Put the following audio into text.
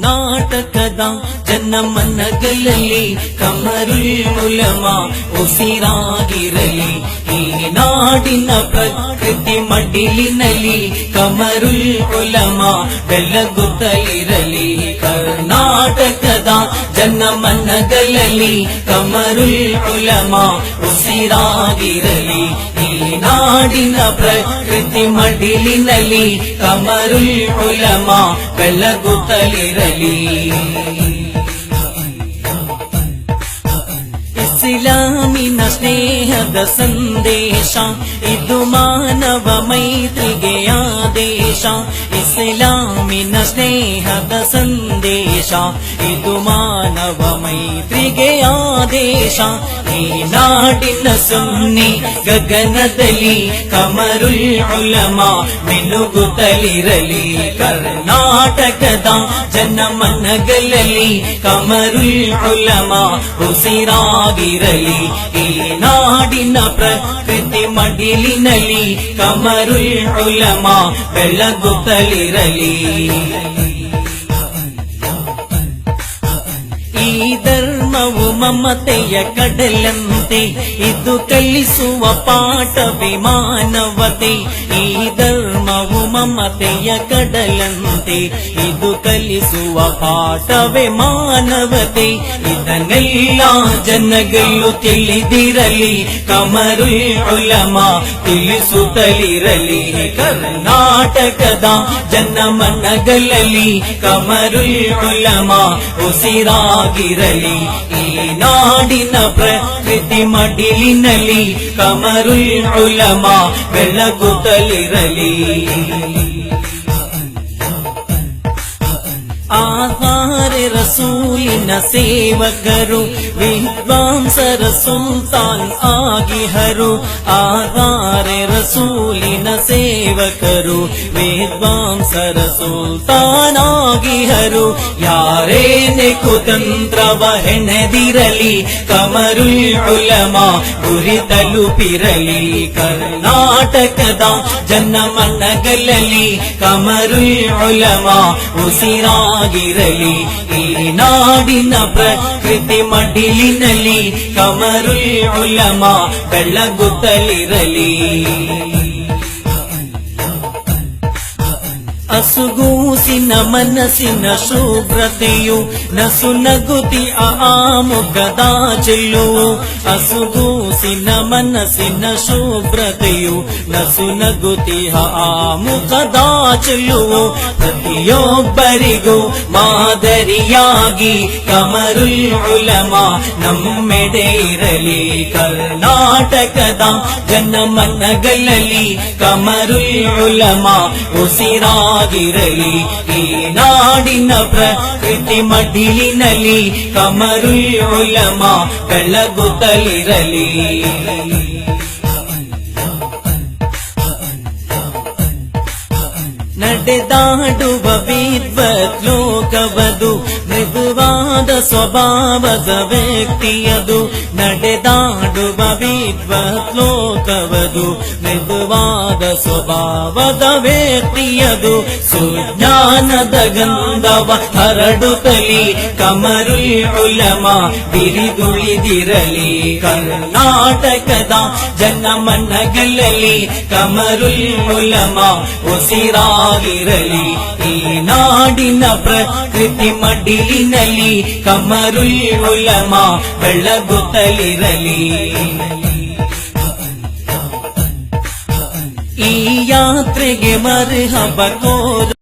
ಕರ್ನಾಟಕದ ಜನಮನಗಳಲ್ಲಿ ಕಮರುಲ್ ಉಲಮಾ ಉಸಿರಾಗಿರಲಿ. ಈ ನಾಡಿನ ಪ್ರಕೃತಿ ಮಡಿಲಿನಲ್ಲಿ ಕಮರುಲ್ ಉಲಮಾ ಬೆಳಗುತ್ತಲಿರಲಿ. ಕರ್ನಾಟಕದ ಜನಮನಗಳಲ್ಲಿ ಕಮರುಲ್ ಉಲಮಾ ಉಸಿರಾಗಿರಲಿ. ಈ ನಾಡಿನ ಪ್ರಕೃತಿ ಮಡಿಲಿನಲ್ಲಿ ಕಮರುಲ್ ಉಲಮಾ ಬೆಳಗುತ್ತಲಿರಲಿ. ಇಸ್ಲಾಮಿನ ಸ್ನೇಹದ ಸಂದೇಶ ಇದು ಮಾನವ ಮೈತ್ರಿಗೆ ಆದೇಶ. ಇಸ್ಲಾಮಿನ ಸ್ನೇಹದ ಸಂದೇಶ ಇದು ಮಾನವ ಮೈತ್ರಿಗೆ ಆದೇಶ. ಈ ನಾಡಿನ ಸುನ್ನಿ ಗಗನದಲ್ಲಿ ಕಮರುಲ್ ಉಲಮಾ ಮಿನುಗುತ್ತಲಿರಲಿ. ಕರ್ನಾಟಕದ ಜನಮನಗಳಲ್ಲಿ ಕಮರುಲ್ ಉಲಮಾ ಉಸಿರಾಗಿರಲಿ. ಈ ನಾಡಿನ ಪ್ರಕೃತಿ ಮಡಿಲಿನಲ್ಲಿ ಕಮರುಲ್ ಉಲಮಾ ಬೆಳಗುತ್ತಲಿರಲಿ. ಈ ಧರ್ಮವು ಮಮತೆಯ ಕಡಲಂತೆ ಇದು ಕಲಿಸುವ ಪಾಠವೇ ಮಾನವತೆ. ಈ ಧರ್ಮವು ಮಮತೆಯ ಕಡಲಂತೆ ಇದು ಕಲಿಸುವ ಪಾಠವೇ ಮಾನವತೆ. ಇದನ್ನೆಲ್ಲ ಜನಗಳು ತಿಳಿದಿರಲಿ ಕಮರುಲ್ ಉಲಮಾ ತಿಳಿಸುತ್ತಲಿರಲಿ. ಕರ್ನಾಟಕದ ಜನಮನಗಳಲ್ಲಿ ಕಮರುಲ್ ಉಲಮಾ ಉಸಿರಾಗಿರಲಿ. ಈ ನಾಡಿನ ಪ್ರಕೃತಿ ಮಡಿಲಿನಲ್ಲಿ ಕಮರುಲ್ ಉಲಮಾ ಬೆಳಗುತ್ತಲಿರಲಿ. ಆಧಾರ ರಸೂಲಿನ ಸೇವಕರು ವಿದ್ವಾಂಸರ ಸುಲ್ತಾನ್ ಆಗಿಹರು. ಆಧಾರ ರಸೂಲಿನ ಸೇವಕರು ವಿದ್ವಾಂಸರ ಸುಲ್ತಾನ್ ಆಗಿಹರು. ಯಾರೇನೆ ಕುತಂತ್ರವ ಹೆಣೆದಿರಲಿ ಕಮರುಲ್ ಉಲಮಾ ಗುರಿ ತಲುಪಿರಲಿ. ಕರ್ನಾಟಕದ ಜನಮನಗಳಲ್ಲಿ ಕಮರುಲ್ ಉಲಮಾ ಉಸಿರಾಗಿರಲಿ. ಈ ನಾಡಿನ ಪ್ರಕೃತಿ ಮಡಿಲಿನಲ್ಲಿ ಕಮರುಲ್ ಉಲಮಾ ಬೆಳಗುತ್ತಲಿರಲಿ. ಅಸುಗೂಸಿನ ಮನಸ್ಸಿನ ಶುಭ್ರತೆಯು ನಸುನಗುತಿ ಆಮುಖದ ಚೆಲ್ಲುವು. ಅಸುಗೂಸಿನ ಮನಸ್ಸಿನ ಶುಭ್ರತೆಯು ನಸುನಗುತಿ ಆಮುಖದ ಚೆಲ್ಲುವು. ಪ್ರತಿಯೊಬ್ಬರಿಗೂ ಮಾದರಿಯಾಗಿ ಕಮರುಲ್ ಉಲಮಾ ನಮ್ಮೆಡೆ ಇರಲಿ. ಕರ್ನಾಟಕದ ಜನಮನಗಳಲ್ಲಿ ಕಮರುಲ್ ಉಲಮಾ ಉಸಿರಾಗಿರಲಿ. ಈ ನಾಡಿನ ಪ್ರಕೃತಿ ಮಡಿಲಿನಲ್ಲಿ ಕಮರುಲ್ ಉಲಮಾ ಬೆಳಗುತ್ತಲಿರಲಿ. ನಡೆದಾಡುವ ವಿದ್ವತ್ ಲೋಕವದು ಮೃದುವಾದ ಸ್ವಭಾವದ ವ್ಯಕ್ತಿಯದು. ನಡೆದಾಡುವ ವಿದ್ವತ್ ಲೋಕವದು ಮೃದುವಾದ ಸ್ವಭಾವದ ವ್ಯಕ್ತಿಯದು. ಸುಜ್ಞಾನದ ಗಂಧವ ಹರಡುತ್ತಲಿ ಕಮರುಲ್ ಉಲಮಾ ಬಿರಿದುಳಿದಿರಲಿ. ಕರ್ನಾಟಕದ ಜನಮನಗಳಲ್ಲಿ ಕಮರುಲ್ ಉಲಮಾ ಉಸಿರಾಗಿರಲಿ. ಈ ನಾಡಿನ ಪ್ರಕೃತಿ ಮಡಿಲಿನಲ್ಲಿ ಕಮರುಲ್ ಉಲಮಾ ಬೆಳಗುತ್ತಲಿರಲಿ. ಈ ಯಾತ್ರೆಗೆ ಮರ್ಹಬ ಕೋರು